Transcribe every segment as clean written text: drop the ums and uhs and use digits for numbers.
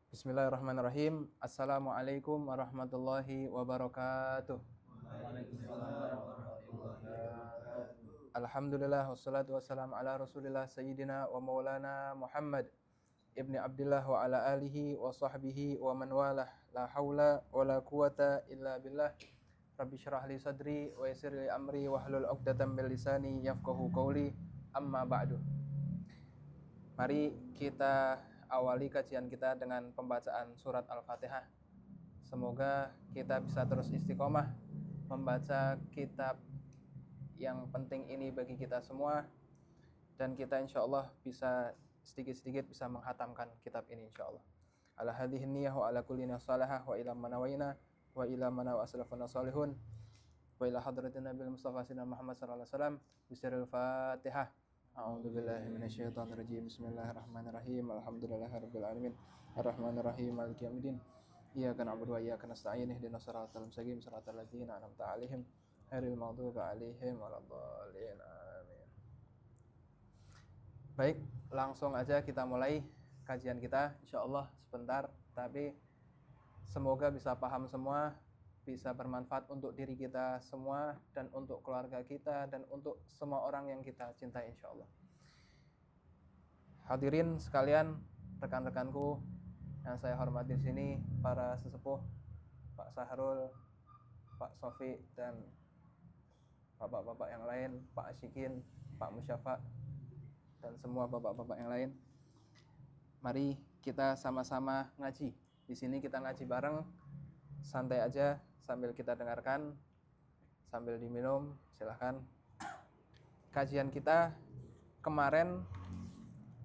Bismillahirrahmanirrahim. Assalamualaikum warahmatullahi wabarakatuh. Alhamdulillah wassalatu wassalamu ala Rasulillah sayyidina wa maulana Muhammad ibni Abdullah wa ala alihi wa sahbihi wa man walah. La haula wa la quwata illa billah. Rabbi syrah li sadri wa yassir li amri wahlul 'uqdatam min lisani yafqahu qawli. Amma ba'du. Mari kita awali kajian kita dengan pembacaan surat Al-Fatihah. Semoga kita bisa terus istiqomah membaca kitab yang penting ini bagi kita semua, dan kita insyaallah bisa sedikit-sedikit bisa menghatamkan kitab ini insyaallah. Ala hadhihi niyyah wa ala kulli salahah wa ila manawaina wa ila mana wa aslafana salihun wa ila hadratin nabil mustafa sayyidina Muhammad sallallahu alaihi wasallam. Bismillahil Fatihah. A'udzubillahi minasyaitonir rajim. Bismillahirrahmanirrahim. Alhamdulillahirabbil alamin. Arrahmanirrahim. Maliki yaumiddin. Iyyaka na'budu wa iyyaka nasta'in. Ihdinas siratal mustaqim. Siratal ladzina an'amta 'alaihim ghairil maghdubi 'alaihim waladdallin. Amin. Baik, langsung aja kita mulai kajian kita insyaallah sebentar, tapi semoga bisa paham semua, bisa bermanfaat untuk diri kita semua dan untuk keluarga kita dan untuk semua orang yang kita cintai insyaallah. Hadirin sekalian, rekan-rekanku yang saya hormati di sini, para sesepuh, Pak Sahrul, Pak Sofi dan bapak-bapak yang lain, Pak Asyikin, Pak Musyafa dan semua bapak-bapak yang lain. Mari kita sama-sama ngaji. Di sini kita ngaji bareng, santai aja sambil kita dengarkan, sambil diminum, silahkan. Kajian kita kemarin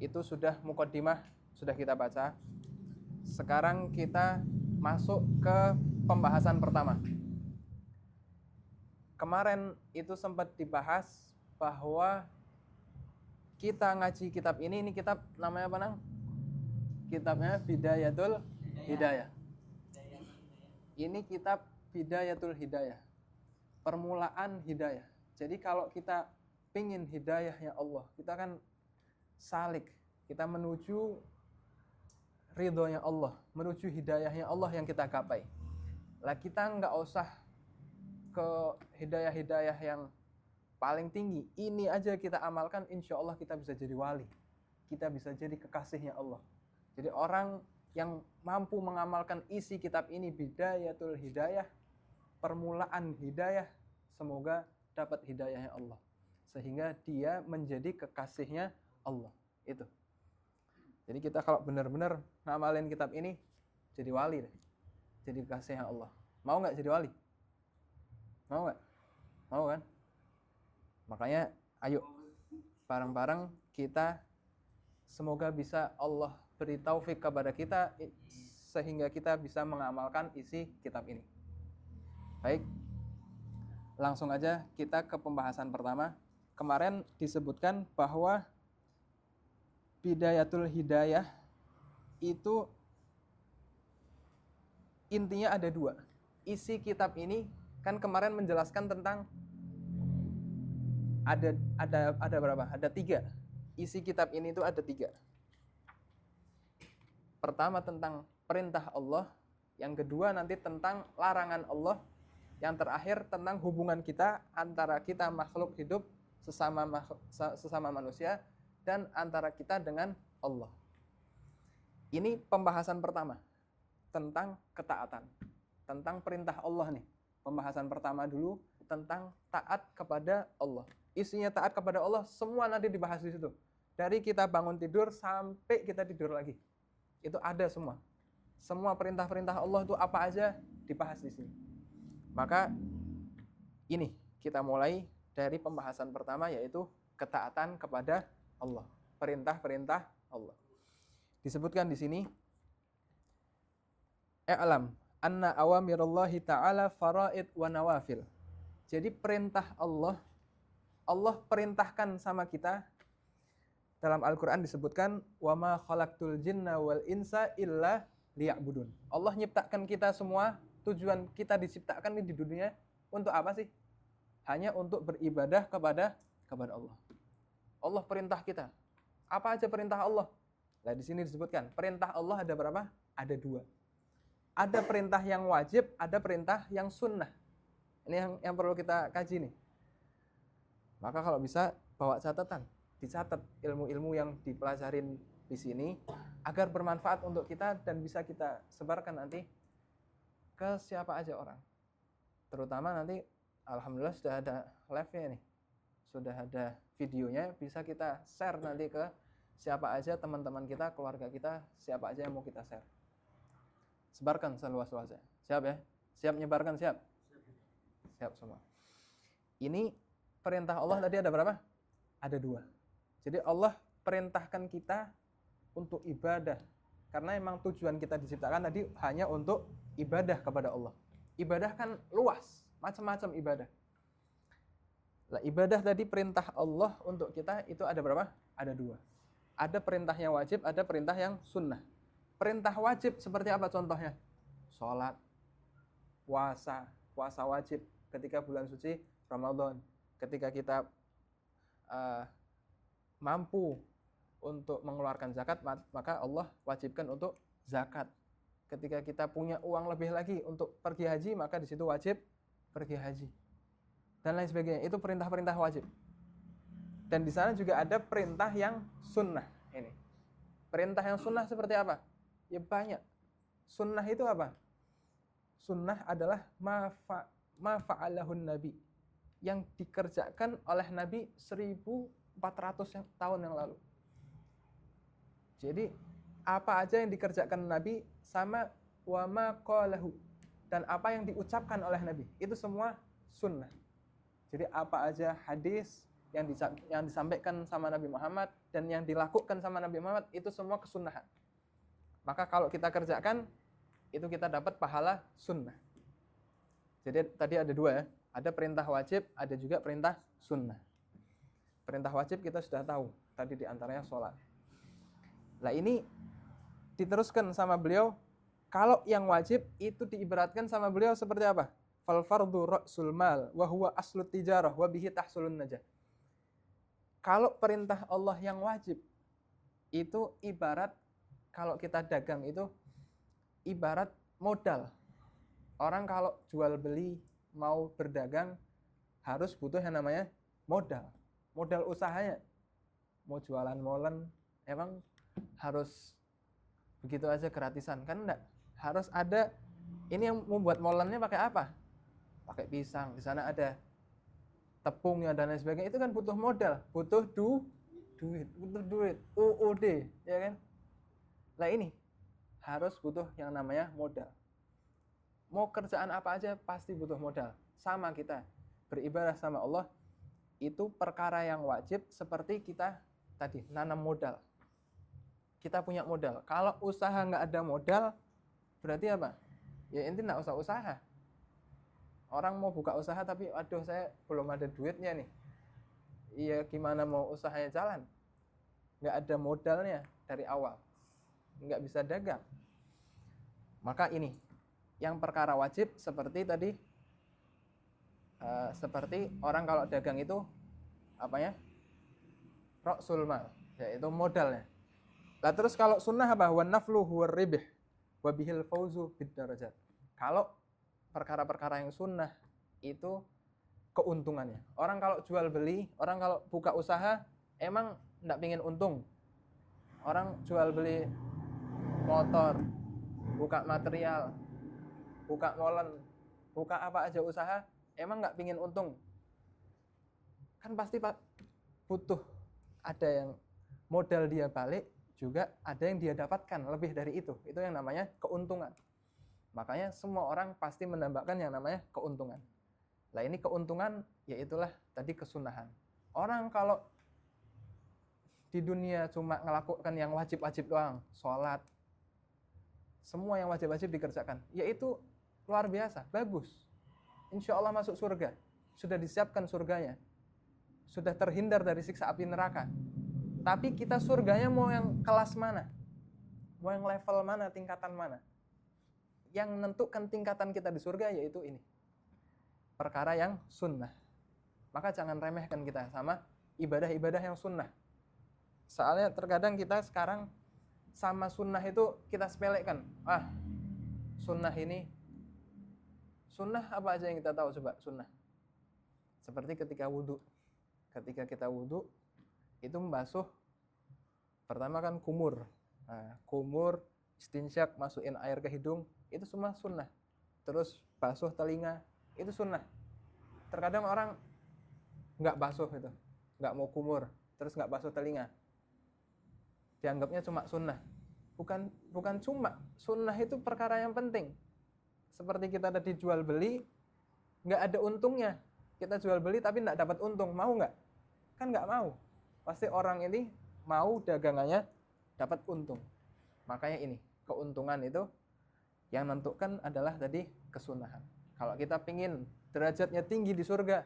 itu sudah muqaddimah, sudah kita baca. Sekarang kita masuk ke pembahasan pertama. Kemarin itu sempat dibahas bahwa kita ngaji kitab ini kitab namanya apa, Nang? Kitabnya Bidayatul Hidayah. Ini kitab Bidayatul Hidayah, permulaan hidayah. Jadi kalau kita pingin hidayahnya Allah, kita kan salik, kita menuju ridhonya Allah, menuju hidayahnya Allah yang kita gapai. Lah kita nggak usah ke hidayah-hidayah yang paling tinggi, ini aja kita amalkan, insya Allah kita bisa jadi wali, kita bisa jadi kekasihnya Allah. Jadi orang yang mampu mengamalkan isi kitab ini, Bidayatul Hidayah, permulaan hidayah, semoga dapat hidayahnya Allah, sehingga dia menjadi kekasihnya Allah. Itu. Jadi kita kalau benar-benar ngamalin kitab ini, jadi wali deh, jadi kekasihnya Allah. Mau nggak jadi wali? Mau nggak? Mau kan? Makanya ayo bareng-bareng kita, semoga bisa Allah beri taufik kepada kita sehingga kita bisa mengamalkan isi kitab ini. Baik, langsung aja kita ke pembahasan pertama. Kemarin disebutkan bahwa Bidayatul Hidayah itu intinya ada dua. Isi kitab ini kan kemarin menjelaskan tentang ada berapa? Ada 3. Isi kitab ini itu ada 3. Pertama tentang perintah Allah, yang kedua nanti tentang larangan Allah, yang terakhir tentang hubungan kita antara kita makhluk hidup sesama manusia dan antara kita dengan Allah. Ini pembahasan pertama tentang ketaatan, tentang perintah Allah nih. Pembahasan pertama dulu tentang taat kepada Allah. Isinya taat kepada Allah semua nanti dibahas di situ. Dari kita bangun tidur sampai kita tidur lagi. Itu ada semua. Semua perintah-perintah Allah itu apa aja dibahas di sini. Maka ini kita mulai dari pembahasan pertama, yaitu ketaatan kepada Allah, perintah-perintah Allah. Disebutkan di sini, i'lam anna awamirallahi ta'ala faraid wa nawafil. Jadi perintah Allah, Allah perintahkan sama kita. Dalam Al-Quran disebutkan, wa ma khalaqtul jinna wal insa illa liya'budun. Allah nyiptakan kita semua, tujuan kita diciptakan di dunia untuk apa sih? Hanya untuk beribadah kepada Allah. Allah perintah kita. Apa aja perintah Allah? Nah, di sini disebutkan perintah Allah ada berapa? Ada 2. Ada perintah yang wajib, ada perintah yang sunnah. Ini yang perlu kita kaji nih. Maka kalau bisa bawa catatan, dicatat ilmu-ilmu yang dipelajarin di sini agar bermanfaat untuk kita dan bisa kita sebarkan nanti ke siapa aja orang. Terutama nanti alhamdulillah sudah ada live-nya nih. Sudah ada videonya, bisa kita share nanti ke siapa aja teman-teman kita, keluarga kita, siapa aja yang mau kita share. Sebarkan seluas-luasnya. Siap ya? Siap nyebarkan, siap? Siap semua. Ini perintah Allah tadi ada berapa? Ada 2. Jadi Allah perintahkan kita untuk ibadah. Karena memang tujuan kita diciptakan tadi hanya untuk ibadah kepada Allah. Ibadah kan luas, macam-macam ibadah. Nah, ibadah tadi perintah Allah untuk kita itu ada berapa? Ada 2. Ada perintah yang wajib, ada perintah yang sunnah. Perintah wajib seperti apa contohnya? Sholat, puasa wajib ketika bulan suci Ramadan. Ketika kita mampu untuk mengeluarkan zakat, maka Allah wajibkan untuk zakat. Ketika kita punya uang lebih lagi untuk pergi haji, maka di situ wajib pergi haji. Dan lain sebagainya. Itu perintah-perintah wajib. Dan di sana juga ada perintah yang sunnah. Ini. Perintah yang sunnah seperti apa? Ya banyak. Sunnah itu apa? Sunnah adalah ma fa'alahun Nabi. Yang dikerjakan oleh Nabi 1400 tahun yang lalu. Jadi apa aja yang dikerjakan Nabi sama wa ma qalahu, dan apa yang diucapkan oleh Nabi itu semua sunnah. Jadi apa aja hadis yang disampaikan sama Nabi Muhammad dan yang dilakukan sama Nabi Muhammad itu semua kesunnahan. Maka kalau kita kerjakan itu kita dapat pahala sunnah. Jadi tadi ada 2 ya, ada perintah wajib, ada juga perintah sunnah. Perintah wajib kita sudah tahu, tadi diantaranya sholat. Nah ini diteruskan sama beliau, kalau yang wajib itu diibaratkan sama beliau seperti apa? Fal fardu ra'sul mal wa huwa aslut tijarah wa bihi tahsulun najah. Kalau perintah Allah yang wajib itu ibarat, kalau kita dagang itu ibarat modal. Orang kalau jual beli mau berdagang harus butuh yang namanya modal. Modal usahanya. Mau jualan molen emang harus begitu aja gratisan? Kan enggak. Harus ada, ini yang membuat molennya pakai apa? Pakai pisang. Di sana ada tepungnya dan lain sebagainya. Itu kan butuh modal, butuh duit, UUD, ya kan? Nah ini harus butuh yang namanya modal. Mau kerjaan apa aja pasti butuh modal. Sama kita beribadah sama Allah itu perkara yang wajib, seperti kita tadi nanam modal. Kita punya modal. Kalau usaha nggak ada modal, berarti apa? Ya intinya nggak usah usaha. Orang mau buka usaha tapi aduh saya belum ada duitnya nih. Iya gimana mau usahanya jalan? Nggak ada modalnya dari awal. Nggak bisa dagang. Maka ini, yang perkara wajib seperti tadi, seperti orang kalau dagang itu, apa ya? Ra'sul mal, yaitu modalnya. Nah terus kalau sunnah apa? Wa naflu huwa ribih wa bihil fauzu bid darajat. Kalau perkara-perkara yang sunnah itu keuntungannya. Orang kalau jual beli, orang kalau buka usaha emang enggak pingin untung. Orang jual beli motor, buka material, buka molen, buka apa aja usaha, emang enggak pingin untung. Kan pasti butuh ada yang modal dia balik, juga ada yang dia dapatkan lebih dari itu. Itu yang namanya keuntungan. Makanya semua orang pasti menambahkan yang namanya keuntungan. Nah ini keuntungan, yaitulah tadi kesunahan. Orang kalau di dunia cuma melakukan yang wajib-wajib doang, sholat, semua yang wajib-wajib dikerjakan, yaitu luar biasa, bagus. Insya Allah masuk surga, sudah disiapkan surganya, sudah terhindar dari siksa api neraka. Tapi kita surganya mau yang kelas mana? Mau yang level mana, tingkatan mana? Yang menentukan tingkatan kita di surga yaitu ini. Perkara yang sunnah. Maka jangan remehkan kita sama ibadah-ibadah yang sunnah. Soalnya terkadang kita sekarang sama sunnah itu kita sepelekan. Sunnah ini, sunnah apa aja yang kita tahu coba sunnah? Seperti ketika wudhu. Ketika kita wudhu, itu membasuh, pertama kan kumur. Kumur, istinsyak, masukin air ke hidung, itu semua sunnah. Terus basuh telinga, itu sunnah. Terkadang orang nggak basuh itu, nggak mau kumur, terus nggak basuh telinga, dianggapnya cuma sunnah. Bukan cuma sunnah, itu perkara yang penting. Seperti kita tadi jual beli, nggak ada untungnya. Kita jual beli tapi nggak dapat untung, mau nggak? Kan nggak mau. Pasti orang ini mau dagangannya dapat untung. Makanya ini keuntungan itu yang menentukan adalah tadi kesunahan. Kalau kita pingin derajatnya tinggi di surga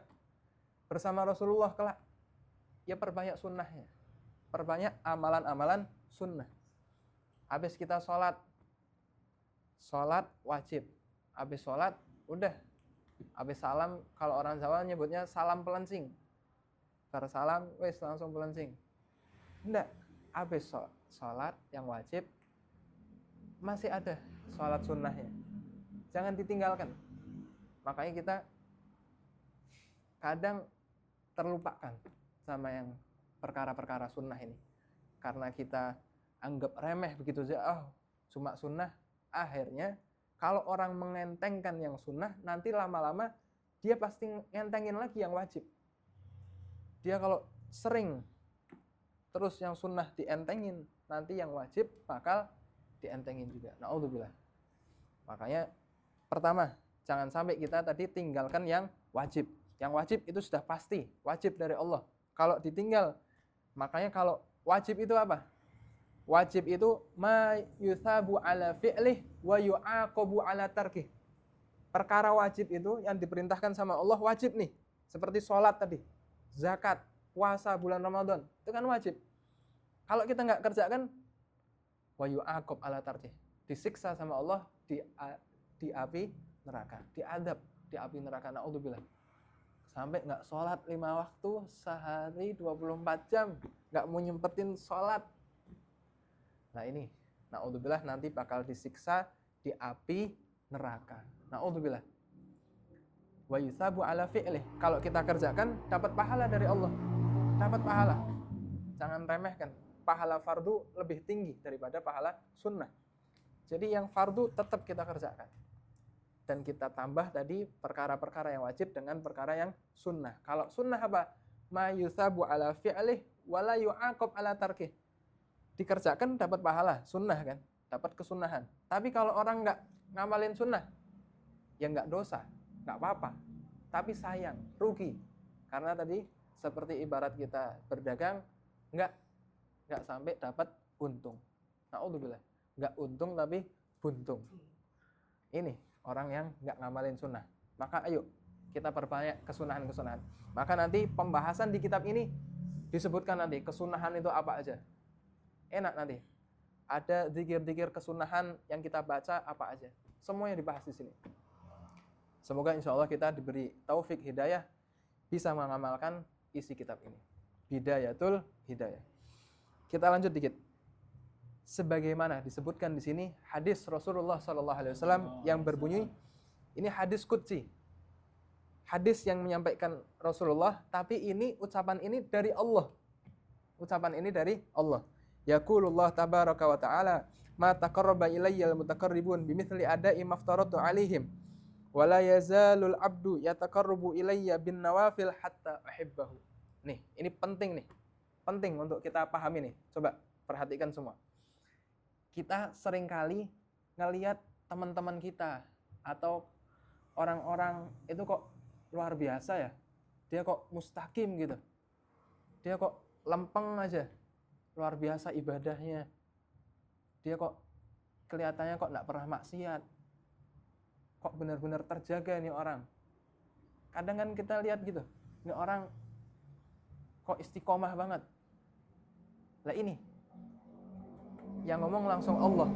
bersama Rasulullah kelak, ya perbanyak sunnahnya, perbanyak amalan-amalan sunnah. Habis kita sholat wajib, habis sholat udah, habis salam, kalau orang Jawa nyebutnya salam pelencing, salam wes langsung pelencing. Enggak, habis sholat yang wajib masih ada sholat sunnahnya, jangan ditinggalkan. Makanya kita kadang terlupakan sama yang perkara-perkara sunnah ini, karena kita anggap remeh begitu saja. Cuma sunnah. Akhirnya kalau orang mengentengkan yang sunnah, nanti lama-lama dia pasti ngentengin lagi yang wajib. Dia kalau sering terus yang sunnah dientengin, nanti yang wajib bakal dientengin juga. Na'udzubillah. Makanya pertama, jangan sampai kita tadi tinggalkan yang wajib. Yang wajib itu sudah pasti wajib dari Allah. Kalau ditinggal, makanya kalau wajib itu apa? Wajib itu ma yuthabu ala fi'lih wa yu'aqabu ala tarkih. Perkara wajib itu yang diperintahkan sama Allah wajib nih. Seperti sholat tadi, zakat, puasa bulan Ramadan, itu kan wajib. Kalau kita nggak kerjakan, wa yu'aqab ala tarkih, disiksa sama Allah di api neraka, diadab di api neraka. Na'udzubillah. Sampai nggak sholat 5 waktu sehari 24 jam, nggak mau nyempetin sholat. Nah ini, na'udzubillah, nanti bakal disiksa di api neraka. Na'udzubillah. Wa yusabu ala fi'lih. Kalau kita kerjakan, dapat pahala dari Allah. Dapat pahala. Jangan remehkan. Pahala fardu lebih tinggi daripada pahala sunnah. Jadi yang fardu tetap kita kerjakan. Dan kita tambah tadi perkara-perkara yang wajib dengan perkara yang sunnah. Kalau sunnah apa? Ma yusabu ala fi'lih wa la yu'aqab ala tarkih. Dikerjakan dapat pahala, sunnah kan? Dapat kesunahan. Tapi kalau orang nggak ngamalin sunnah, ya nggak dosa, nggak apa-apa. Tapi sayang, rugi. Karena tadi seperti ibarat kita berdagang, nggak sampai dapat untung. Na'udzubillah. Nggak untung tapi buntung. Ini orang yang nggak ngamalin sunnah. Maka ayo kita perbanyak kesunahan-kesunahan. Maka nanti pembahasan di kitab ini disebutkan nanti kesunahan itu apa aja. Enak nanti. Ada zikir-zikir kesunahan yang kita baca apa aja. Semuanya dibahas di sini. Semoga insya Allah kita diberi taufik hidayah bisa mengamalkan isi kitab ini. Bidayatul hidayah. Kita lanjut dikit. Sebagaimana disebutkan di sini hadis Rasulullah SAW yang berbunyi, ini hadis qudsi. Hadis yang menyampaikan Rasulullah, tapi ini ucapan ini dari Allah. Ucapan ini dari Allah. Yaqulullah tabaraka wa ta'ala, ma taqarraba ilayyal mutaqarribun bimithli ada'i maftaratu alaihim wa la yazalul abdu yataqarrabu ilayya bin nawafil hatta uhibbahu. Nih, ini penting nih. Penting untuk kita pahami nih. Coba perhatikan semua. Kita seringkali ngelihat teman-teman kita atau orang-orang itu kok luar biasa ya. Dia kok mustaqim gitu. Dia kok lempeng aja. Luar biasa ibadahnya. Dia kok kelihatannya kok enggak pernah maksiat. Kok benar-benar terjaga nih orang. Kadang kan kita lihat gitu. Ini orang kok istiqomah banget. Lah ini yang ngomong langsung Allah.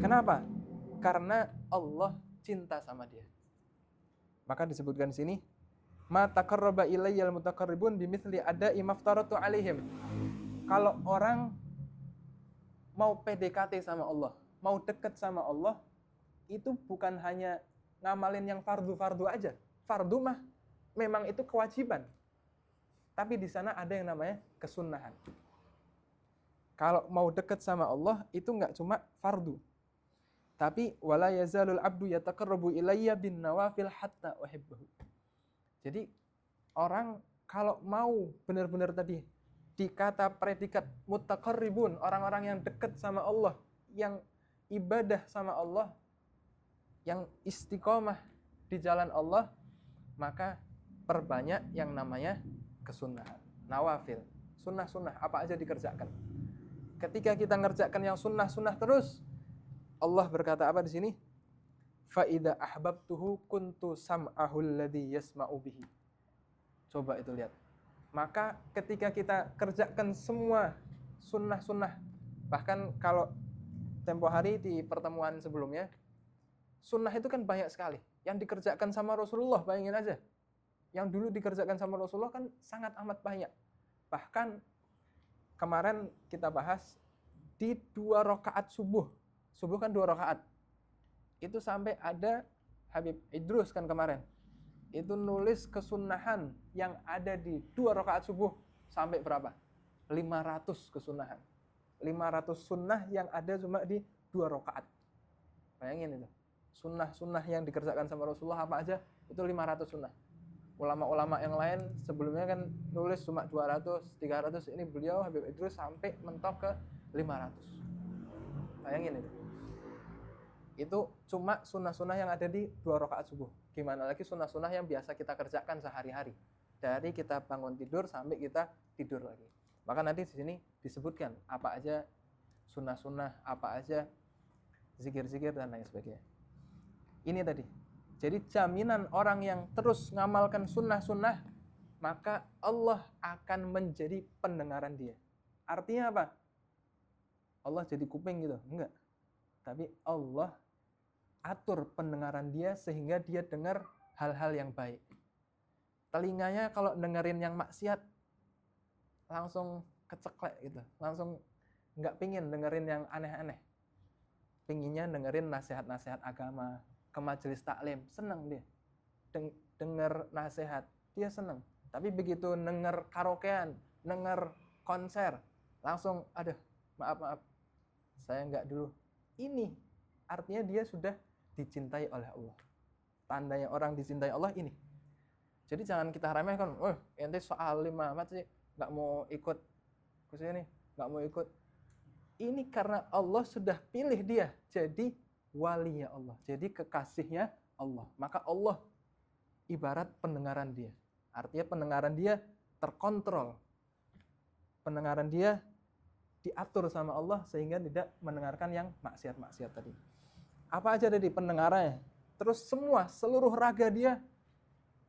Kenapa? Karena Allah cinta sama dia. Maka disebutkan di sini, ma taqarraba ilayyal mutaqarribun bimithli ada'i maftaratu alaihim. Kalau orang mau PDKT sama Allah, mau deket sama Allah, itu bukan hanya ngamalin yang fardu-fardu aja. Fardu mah memang itu kewajiban. Tapi di sana ada yang namanya kesunnahan. Kalau mau deket sama Allah, itu nggak cuma fardu. Tapi wala yazalul abdu yataqarrabu ilayya bin nawafil hatta uhibbahu. Jadi orang kalau mau benar-benar tadi dikata predikat muttaqarribun, orang-orang yang dekat sama Allah, yang ibadah sama Allah, yang istiqomah di jalan Allah, maka perbanyak yang namanya kesunahan, nawafil, sunnah-sunnah, apa aja dikerjakan. Ketika kita ngerjakan yang sunnah-sunnah terus, Allah berkata apa di sini? Fa idza ahbabtuhu kuntu sam'ahu alladhi yasma'u bihi. Coba itu lihat. Maka ketika kita kerjakan semua sunnah-sunnah, bahkan kalau tempo hari di pertemuan sebelumnya, sunnah itu kan banyak sekali. Yang dikerjakan sama Rasulullah, bayangin aja. Yang dulu dikerjakan sama Rasulullah kan sangat amat banyak. Bahkan kemarin kita bahas di 2 rakaat subuh. Subuh kan 2 rakaat. Itu sampai ada Habib Idrus kan kemarin. Itu nulis kesunahan yang ada di 2 rakaat subuh sampai berapa? 500 kesunahan. 500 sunnah yang ada cuma di 2 rakaat. Bayangin itu. Sunnah-sunnah yang dikerjakan sama Rasulullah apa aja? Itu 500 sunnah. Ulama-ulama yang lain sebelumnya kan nulis cuma 200, 300. Ini beliau Habib Idrus sampai mentok ke 500. Bayangin itu. Itu cuma sunnah-sunnah yang ada di 2 rakaat subuh. Gimana lagi sunnah-sunnah yang biasa kita kerjakan sehari-hari. Dari kita bangun tidur sampai kita tidur lagi. Maka nanti di sini disebutkan apa aja sunnah-sunnah, apa aja zikir-zikir dan lain sebagainya. Ini tadi. Jadi jaminan orang yang terus ngamalkan sunnah-sunnah, maka Allah akan menjadi pendengaran dia. Artinya apa? Allah jadi kuping gitu? Enggak. Tapi Allah atur pendengaran dia sehingga dia dengar hal-hal yang baik. Telinganya kalau dengerin yang maksiat langsung keceklek gitu, langsung nggak pingin dengerin yang aneh-aneh. Pinginnya dengerin nasihat-nasihat agama, ke majelis taklim, senang dia. Dengar nasihat, dia senang. Tapi begitu denger karaokean, denger konser, langsung aduh, maaf, saya nggak dulu. Ini artinya dia sudah dicintai oleh Allah. Tandanya orang dicintai Allah ini. Jadi jangan kita remehkan, ente soal 5 amat sih, nggak mau ikut kesini, nggak mau ikut. Ini karena Allah sudah pilih dia jadi walinya Allah, jadi kekasihnya Allah. Maka Allah ibarat pendengaran dia. Artinya pendengaran dia terkontrol. Pendengaran dia diatur sama Allah sehingga tidak mendengarkan yang maksiat-maksiat tadi. Apa aja tadi pendengarannya? Terus semua, seluruh raga dia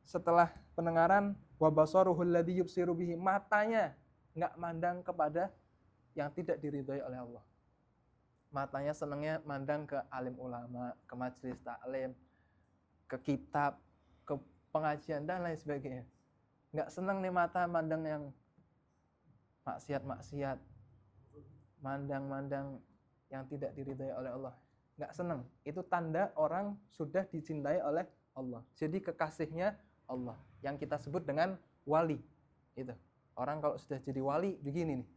setelah pendengaran, wa basaruhul ladzi yubsiru bihi, matanya enggak mandang kepada yang tidak diridhai oleh Allah. Matanya senangnya mandang ke alim ulama, ke majelis taklim, ke kitab, ke pengajian dan lain sebagainya. Enggak senang nih mata mandang yang maksiat-maksiat, mandang-mandang yang tidak diridhai oleh Allah. Nggak senang. Itu tanda orang sudah dicintai oleh Allah. Jadi kekasihnya Allah. Yang kita sebut dengan wali. Itu. Orang kalau sudah jadi wali, begini nih.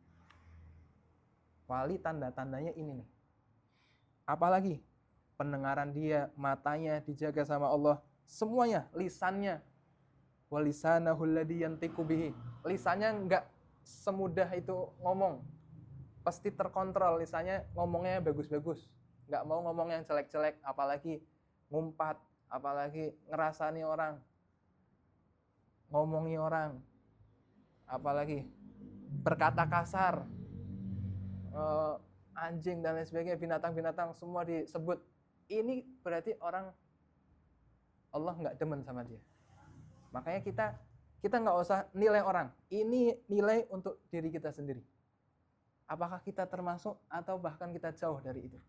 Wali tanda-tandanya ini nih. Apalagi? Pendengaran dia, matanya dijaga sama Allah. Semuanya, lisannya. Walisanahul ladzi yantiqu bihi. Lisannya nggak semudah itu ngomong. Pasti terkontrol lisannya, ngomongnya bagus-bagus. Nggak mau ngomong yang jelek-jelek, apalagi ngumpat, apalagi ngerasani orang, ngomongi orang, apalagi berkata kasar, anjing dan lain sebagainya, binatang-binatang semua disebut. Ini berarti orang Allah nggak demen sama dia. Makanya kita nggak usah nilai orang. Ini nilai untuk diri kita sendiri. Apakah kita termasuk atau bahkan kita jauh dari itu?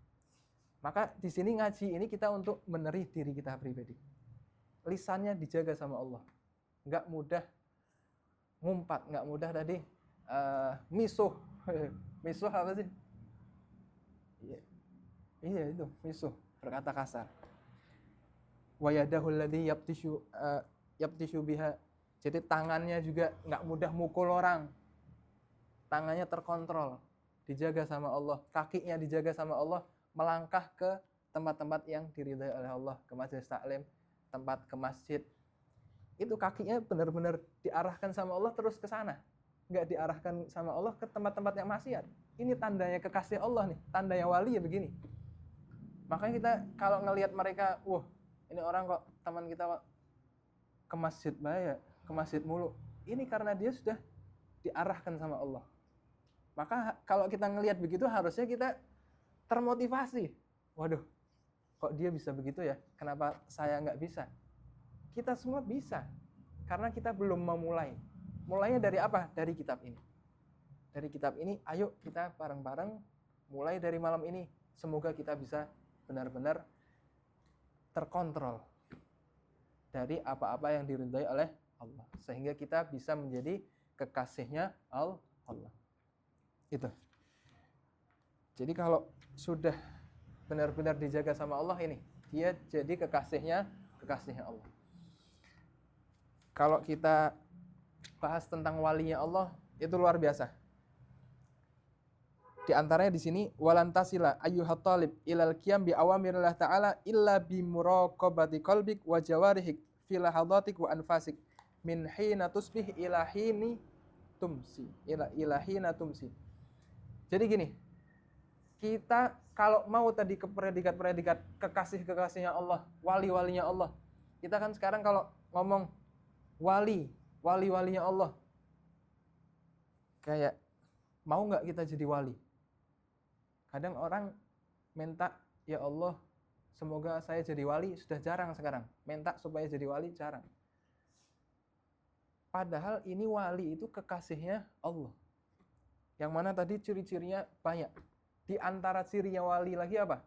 Maka di sini ngaji ini kita untuk menerih diri kita pribadi. Lisannya dijaga sama Allah. Nggak mudah ngumpat, nggak mudah tadi misuh. Misuh apa sih? Iya itu misuh, berkata kasar. Wa yadahul ladzi yabtishu biha. Jadi tangannya juga nggak mudah mukul orang. Tangannya terkontrol, dijaga sama Allah. Kakinya dijaga sama Allah, melangkah ke tempat-tempat yang diridhai oleh Allah, ke majelis taklim, tempat ke masjid. Itu kakinya benar-benar diarahkan sama Allah terus ke sana. Nggak diarahkan sama Allah ke tempat-tempat yang maksiat. Ini tandanya kekasih Allah nih, tandanya wali ya begini. Makanya kita kalau ngelihat mereka, wah ini orang kok teman kita kok ke masjid banyak, ke masjid mulu. Ini karena dia sudah diarahkan sama Allah. Maka kalau kita ngelihat begitu harusnya kita termotivasi. Waduh, kok dia bisa begitu ya? Kenapa saya nggak bisa? Kita semua bisa, karena kita belum memulai. Mulainya dari apa? Dari kitab ini. Dari kitab ini, ayo kita bareng-bareng mulai dari malam ini. Semoga kita bisa benar-benar terkontrol dari apa-apa yang diridhai oleh Allah. Sehingga kita bisa menjadi kekasihnya Allah. Itu. Jadi kalau sudah benar-benar dijaga sama Allah ini, dia jadi kekasihnya Allah. Kalau kita bahas tentang walinya Allah, itu luar biasa. Di antaranya di sini walantasila ayyuhat talib ilal qiyam bi awamirillah ta'ala illa bi muraqabati qalbik wa jawarihik fi lahadatik wa anfasik min hina tusbih ila hini tumsi ila hina tumsi. Jadi gini, kita kalau mau tadi ke predikat-predikat kekasih-kekasihnya Allah, wali-walinya Allah. Kita kan sekarang kalau ngomong wali-walinya Allah, kayak mau nggak kita jadi wali? Kadang orang minta, ya Allah, semoga saya jadi wali, sudah jarang sekarang. Minta supaya jadi wali, jarang. Padahal ini wali itu kekasihnya Allah. Yang mana tadi ciri-cirinya banyak. Di antara cirinya wali lagi apa?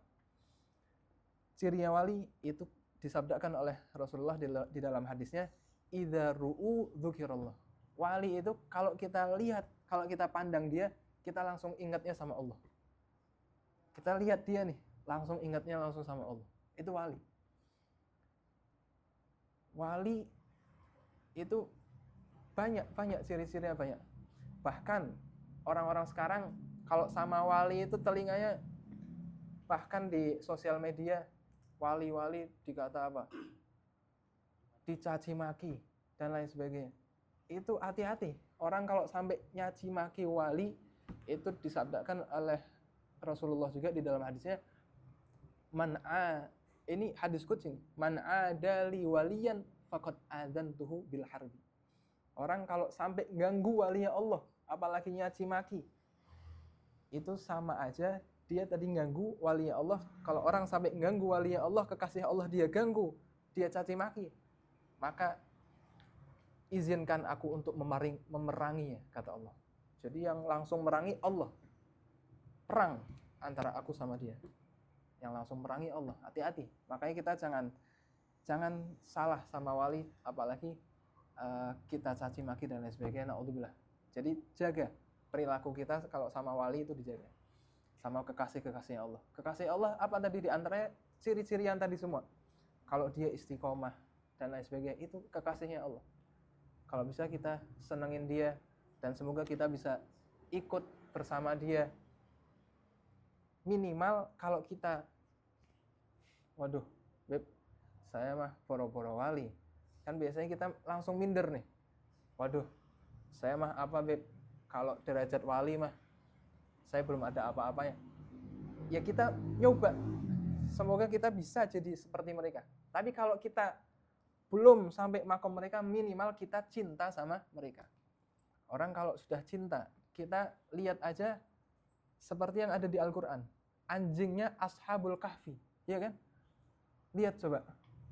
Cirinya wali itu disabdakan oleh Rasulullah di dalam hadisnya, idza ru'u dzukirallah. Wali itu kalau kita lihat, kalau kita pandang dia, kita langsung ingatnya sama Allah. Kita lihat dia nih, langsung ingatnya langsung sama Allah. Itu wali. Wali itu banyak ciri-cirinya banyak. Bahkan orang-orang sekarang kalau sama wali itu telinganya, bahkan di sosial media, wali-wali dikata apa? Dicaci maki dan lain sebagainya. Itu hati-hati. Orang kalau sampai nyaci maki wali, itu disabdakan oleh Rasulullah juga di dalam hadisnya, ini hadis qudsi, man adali waliyan faqad adzantuhu bil harbi. Orang kalau sampai ganggu walinya Allah, apalagi nyaci maki, itu sama aja dia tadi ganggu walinya Allah. Kalau orang sampai ganggu walinya Allah, kekasih Allah, dia ganggu, dia caci maki, maka izinkan aku untuk memeranginya, kata Allah. Jadi yang langsung merangi Allah. Perang antara aku sama dia. Yang langsung merangi Allah. Hati-hati. Makanya kita jangan salah sama wali, apalagi kita caci maki dan lain sebagainya. Naudzubillah. Jadi jaga perilaku kita kalau sama wali itu dijaga. Sama kekasihnya Allah. Kekasih Allah apa tadi di antaranya ciri-ciri yang tadi semua. Kalau dia istiqomah dan lain sebagainya, itu kekasihnya Allah. Kalau bisa kita senengin dia dan semoga kita bisa ikut bersama dia. Minimal kalau kita, waduh, Beb, saya mah boro-boro wali. Kan biasanya kita langsung minder nih. Waduh, saya mah apa, Beb? Kalau derajat wali mah, saya belum ada apa-apanya. Ya kita nyoba. Semoga kita bisa jadi seperti mereka. Tapi kalau kita belum sampai makom mereka, minimal kita cinta sama mereka. Orang kalau sudah cinta, kita lihat aja seperti yang ada di Al-Quran. Anjingnya Ashabul Kahfi, ya kan? Lihat coba.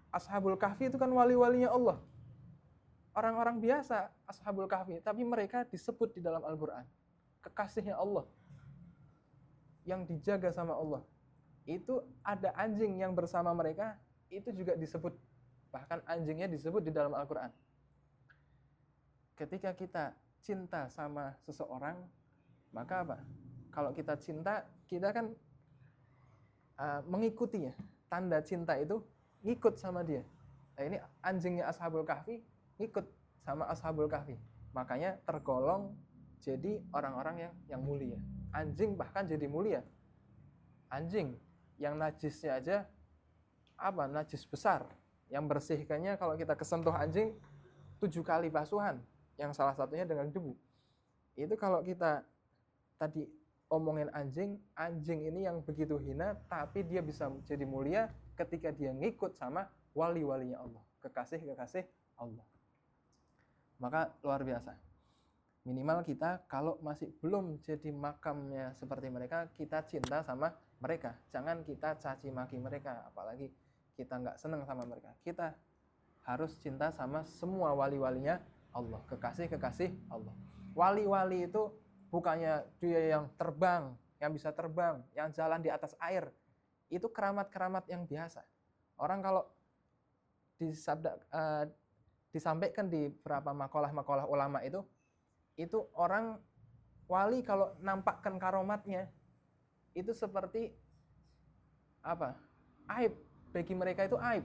Ashabul Kahfi itu kan wali-walinya Allah. Orang-orang biasa Ashabul Kahfi, tapi mereka disebut di dalam Al-Quran. Kekasihnya Allah. Yang dijaga sama Allah. Itu ada anjing yang bersama mereka, itu juga disebut. Bahkan anjingnya disebut di dalam Al-Quran. Ketika kita cinta sama seseorang, maka apa? Kalau kita cinta, kita kan mengikuti ya. Tanda cinta itu ngikut sama dia. Nah, ini anjingnya Ashabul Kahfi ngikut sama Ashabul Kahfi. Makanya tergolong jadi orang-orang yang mulia. Anjing bahkan jadi mulia. Anjing yang najisnya aja najis besar. Yang bersihkannya kalau kita kesentuh anjing 7 kali basuhan, yang salah satunya dengan debu. Itu kalau kita tadi omongin anjing ini yang begitu hina, tapi dia bisa jadi mulia ketika dia ngikut sama wali-walinya Allah, kekasih-kekasih Allah. Maka luar biasa. Minimal kita kalau masih belum jadi makamnya seperti mereka, kita cinta sama mereka. Jangan kita caci maki mereka, apalagi kita nggak senang sama mereka. Kita harus cinta sama semua wali-walinya Allah, kekasih-kekasih Allah. Wali-wali itu bukannya dia yang terbang, yang bisa terbang, yang jalan di atas air. Itu keramat-keramat yang biasa. Orang kalau disampaikan di beberapa makalah-makalah ulama itu orang wali kalau nampakkan karomatnya itu seperti aib. Bagi mereka itu aib.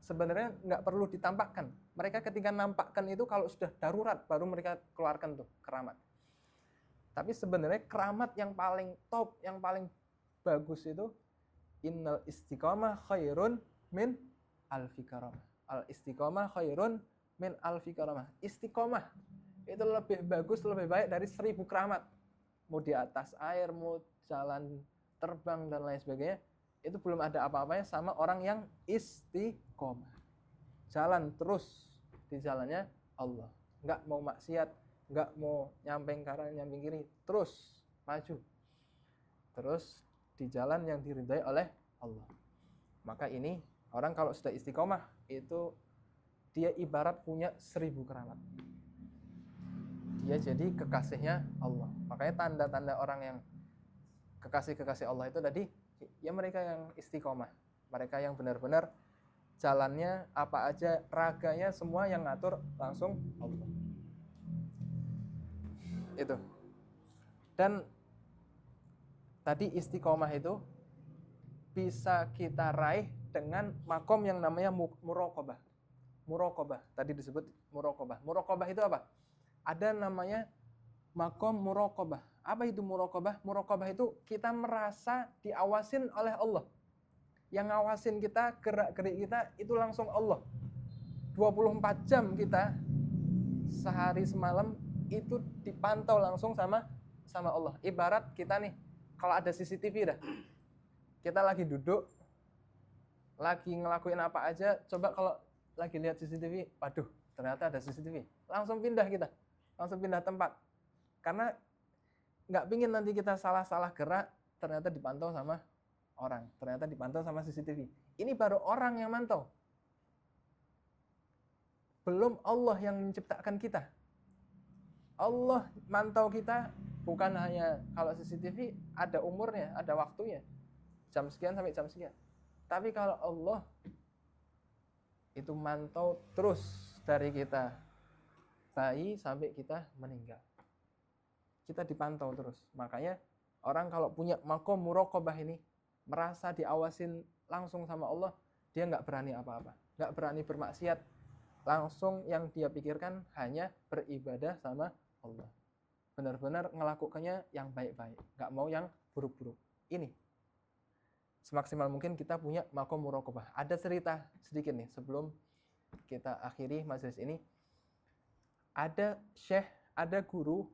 Sebenarnya nggak perlu ditampakkan. Mereka ketika nampakkan itu kalau sudah darurat baru mereka keluarkan tuh keramat. Tapi sebenarnya keramat yang paling top, yang paling bagus itu innal istiqamah khairun min alfi karamah. Al istiqamah khairun min alfi karamah. Istiqamah itu lebih bagus, lebih baik dari 1000 keramat. Mau di atas air, mau jalan terbang dan lain sebagainya, itu belum ada apa-apanya sama orang yang istiqomah. Jalan terus di jalannya Allah. Nggak mau maksiat, nggak mau nyamping kanan, nyamping kiri, terus maju. Terus di jalan yang diridhai oleh Allah. Maka ini orang kalau sudah istiqomah itu dia ibarat punya 1000 keramat. Dia jadi kekasihnya Allah. Makanya tanda-tanda orang yang kekasih-kekasih Allah itu tadi, ya mereka yang istiqomah. Mereka yang benar-benar jalannya apa aja, raganya semua yang ngatur langsung Allah. Itu. Dan tadi istiqomah itu bisa kita raih dengan makom yang namanya muraqabah. Muraqabah, tadi disebut muraqabah. Muraqabah itu apa? Ada namanya makom muraqabah. Apa itu muraqabah? Muraqabah itu kita merasa diawasin oleh Allah. Yang ngawasin kita, gerak-gerik kita itu langsung Allah. 24 jam kita sehari semalam itu dipantau langsung sama Allah. Ibarat kita nih, kalau ada CCTV dah. Kita lagi duduk, lagi ngelakuin apa aja, coba kalau lagi lihat CCTV, waduh, ternyata ada CCTV. Langsung pindah kita. Langsung pindah tempat. Karena nggak pingin nanti kita salah-salah gerak, ternyata dipantau sama orang. Ternyata dipantau sama CCTV. Ini baru orang yang mantau. Belum Allah yang menciptakan kita. Allah mantau kita bukan hanya kalau CCTV ada umurnya, ada waktunya. Jam sekian sampai jam sekian. Tapi kalau Allah itu mantau terus dari kita bayi sampai kita meninggal. Kita dipantau terus. Makanya orang kalau punya makom muraqabah ini merasa diawasin langsung sama Allah, dia nggak berani apa-apa, nggak berani bermaksiat. Langsung yang dia pikirkan hanya beribadah sama Allah. Benar-benar ngelakukannya yang baik-baik, nggak mau yang buruk-buruk. Ini semaksimal mungkin kita punya makom muraqabah. Ada cerita sedikit nih sebelum kita akhiri majelis ini. Ada syekh, ada guru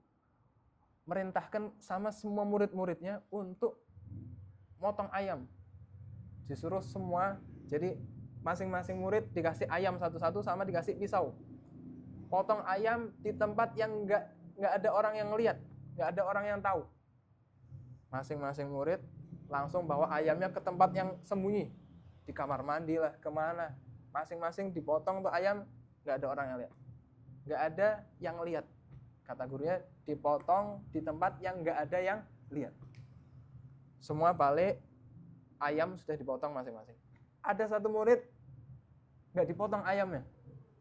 merintahkan sama semua murid-muridnya untuk motong ayam. Disuruh semua, jadi masing-masing murid dikasih ayam satu-satu sama dikasih pisau. Potong ayam di tempat yang nggak ada orang yang lihat, nggak ada orang yang tahu. Masing-masing murid langsung bawa ayamnya ke tempat yang sembunyi, di kamar mandi lah, kemana. Masing-masing dipotong tuh ayam, nggak ada orang yang lihat, nggak ada yang lihat. Kata gurunya dipotong di tempat yang nggak ada yang lihat. Semua balik, ayam sudah dipotong masing-masing. Ada satu murid nggak dipotong ayamnya.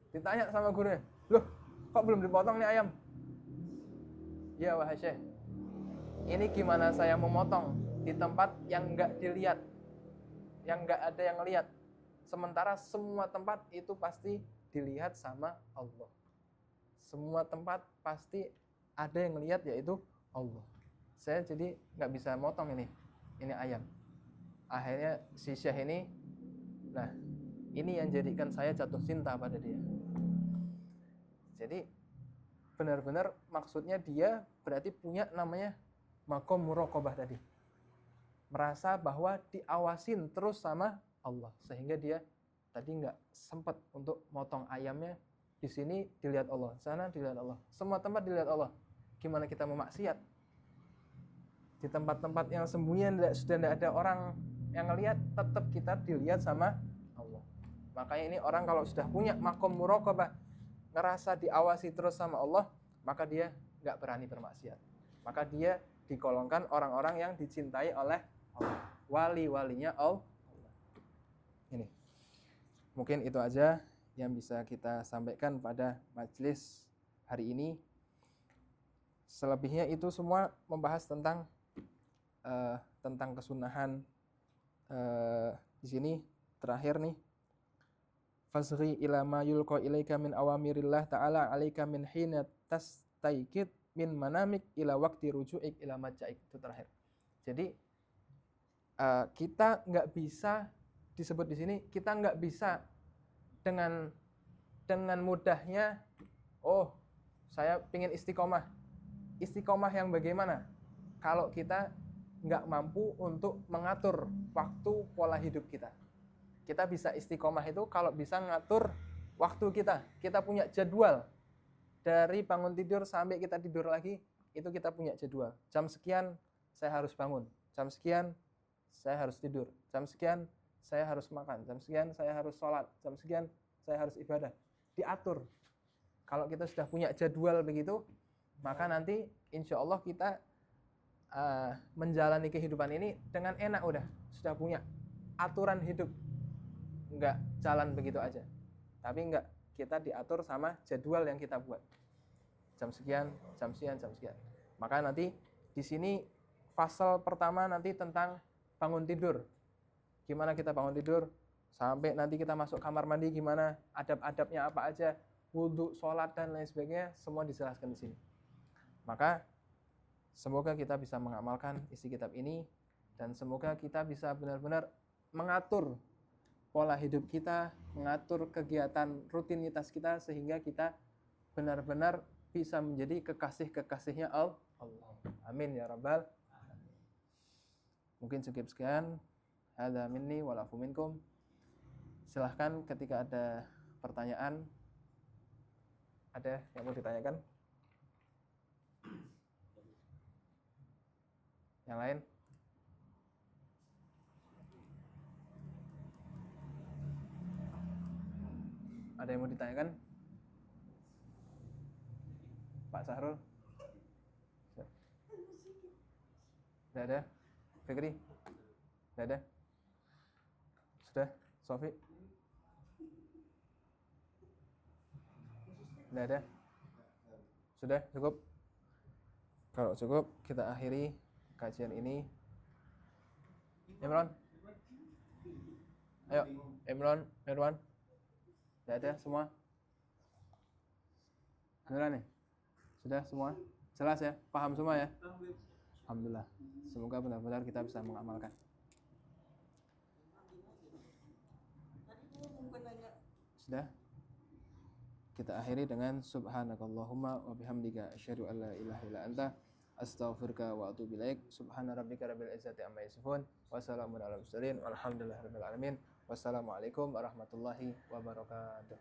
Ditanya sama gurunya, loh kok belum dipotong nih ayam? Ya wahai syekh, ini gimana saya memotong di tempat yang nggak dilihat, yang nggak ada yang lihat. Sementara semua tempat itu pasti dilihat sama Allah. Semua tempat pasti ada yang lihat, yaitu Allah. Saya jadi nggak bisa motong ini ayam. Akhirnya si Syekh ini, nah ini yang jadikan saya jatuh cinta pada dia. Jadi benar-benar maksudnya dia berarti punya namanya maqam muraqabah tadi. Merasa bahwa diawasin terus sama Allah, sehingga dia tadi nggak sempat untuk motong ayamnya. Di sini dilihat Allah, sana dilihat Allah, semua tempat dilihat Allah. Gimana kita mau maksiat di tempat-tempat yang sembunyi sudah tidak ada orang yang ngelihat, tetap kita dilihat sama Allah. Makanya ini orang kalau sudah punya maqam muraqabah, ngerasa diawasi terus sama Allah, maka dia nggak berani bermaksiat. Maka dia digolongkan orang-orang yang dicintai oleh Allah, wali-walinya Allah. Ini mungkin itu aja yang bisa kita sampaikan pada majelis hari ini. Selebihnya itu semua membahas tentang kesunahan. Di sini terakhir nih, fasri ila ma yulqa ilaika min awamirillah ta'ala alaika min hina tastaikid min manamik ila waqti ruju'ik ila maja'ik. Itu terakhir. Jadi kita nggak bisa, disebut di sini, kita nggak bisa dengan mudahnya, oh saya ingin istiqomah. Istiqomah yang bagaimana? Kalau kita nggak mampu untuk mengatur waktu pola hidup kita. Kita bisa istiqomah itu kalau bisa ngatur waktu kita. Kita punya jadwal. Dari bangun tidur sampai kita tidur lagi, itu kita punya jadwal. Jam sekian saya harus bangun. Jam sekian saya harus tidur. Jam sekian saya harus makan. Jam sekian saya harus sholat. Jam sekian saya harus ibadah. Diatur. Kalau kita sudah punya jadwal begitu, maka nanti insya Allah kita menjalani kehidupan ini dengan enak, sudah punya aturan hidup, nggak jalan begitu aja. Tapi nggak, kita diatur sama jadwal yang kita buat. Jam sekian, jam sekian, jam sekian. Maka nanti di sini fasal pertama nanti tentang bangun tidur. Gimana kita bangun tidur, sampai nanti kita masuk kamar mandi gimana, adab-adabnya apa aja, wudhu, sholat dan lain sebagainya, semua dijelaskan di sini. Maka semoga kita bisa mengamalkan isi kitab ini, dan semoga kita bisa benar-benar mengatur pola hidup kita, mengatur kegiatan rutinitas kita, sehingga kita benar-benar bisa menjadi kekasih-kekasihnya Allah. Amin ya rabbal. Mungkin cukup sekian. Hadza minni wa lafu minkum. Silahkan ketika ada pertanyaan. Ada yang mau ditanyakan? Yang lain? Ada yang mau ditanyakan? Pak Sahrul? Tidak ada? Fikri? Tidak ada? Sudah? Sofi? Tidak ada? Sudah? Cukup? Kalau cukup, kita akhiri kajian ini. Imran? Ayo, Imran, Irwan. Tidak ada semua? Beneran nih? Sudah semua? Jelas ya? Paham semua ya? Alhamdulillah. Semoga benar-benar kita bisa mengamalkan. Sudah? Kita akhiri dengan subhanakallahumma wa bihamdika asyhadu an la ilaha illa anta astaghfiruka wa atubu ilaik. Subhana rabbika rabbil izzati amma yasifun wa salamun alal mursalin walhamdulillahi rabbil alamin. Wassalamualaikum warahmatullahi wabarakatuh.